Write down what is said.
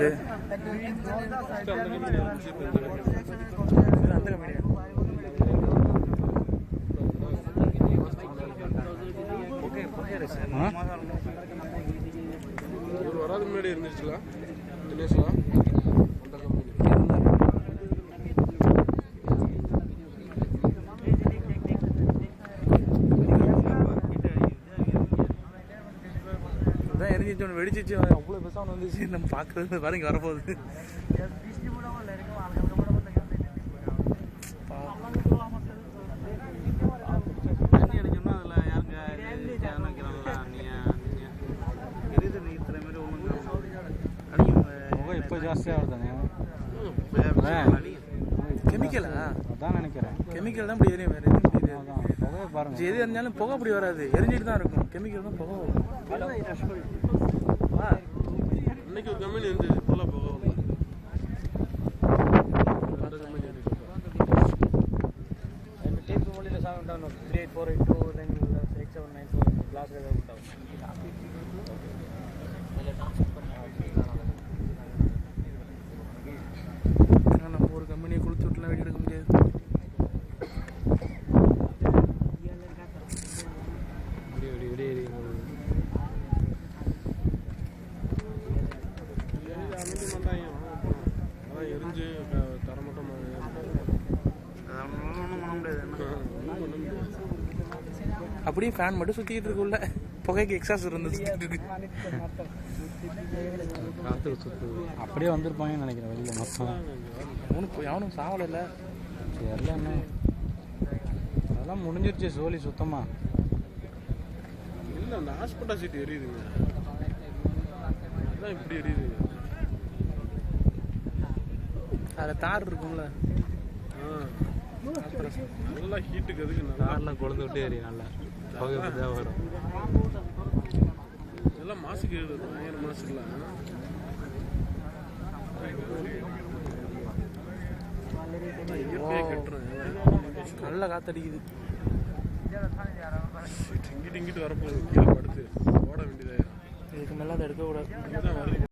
வந்து அந்த கம்பெனி வராது முன்னாடி இருந்துச்சுல தினேஷ்ல எரிஞ்சிச்சு வெடிச்சிச்சு அவ்வளோ பெருசாக ஒன்று வந்துச்சு நம்ம பார்க்குறது பாருங்க வரப்போகுது இப்போ ஜாஸ்தியாக வருதுங்க கெமிக்கலா அதான் நினைக்கிறேன் கெமிக்கல் தான் இப்படி எரியும் வேறு எதுவும் புகையை பாருங்க எது எரிஞ்சாலும் புகை அப்படி வராது எரிஞ்சிட்டு தான் இருக்கும் கெமிக்கல் தான் புகை வரும் இன்னைக்கு ஒரு கம்பெனி இருந்துச்சு ஃபுல்லாக புகை வரும் டேப் மொழியில் சாங் ఉంటాను 38482 then 6794 క్లాస్ గా ఉంటాం நம்ம ஒரு கம்பெனியை கொடுத்து விட்டுலாம் வீடியோ எடுக்க முடியாது எரிஞ்சு தரமட்டம் அப்படியே ஃபேன் மட்டும் சுத்திட்டு இருக்குள்ள புகைக்கு எக்ஸாஸ் இருந்தது அப்படியே வந்திருப்பாங்கன்னு நினைக்கிறேன் வெளியில் மொத்தம் அவனும் சாவல இல்லை தெரியல என்ன அதெல்லாம் முடிஞ்சிருச்சு சோலி சுத்தமாக இல்லை அந்த ஹாஸ்பிட்டல் சீட் எரியுதுங்க அதான் இப்படி எரியுதுங்க அதில் தார் இருக்கும்ல நல்லா ஹீட்டுக்கு அதுக்கு காரெலாம் கொழுந்து விட்டு எரியும் நல்லா புகை தான் வரும் இதெல்லாம் மாசுக்கு பயங்கர மாசுக்கலாம் நல்லா காத்தடிக்குது இங்கிட்டு வரப்போகுது கீழே படுத்து ஓட வேண்டியதாயிரும் இதுக்கு மேலே அதை எடுக்கக்கூடாது வருது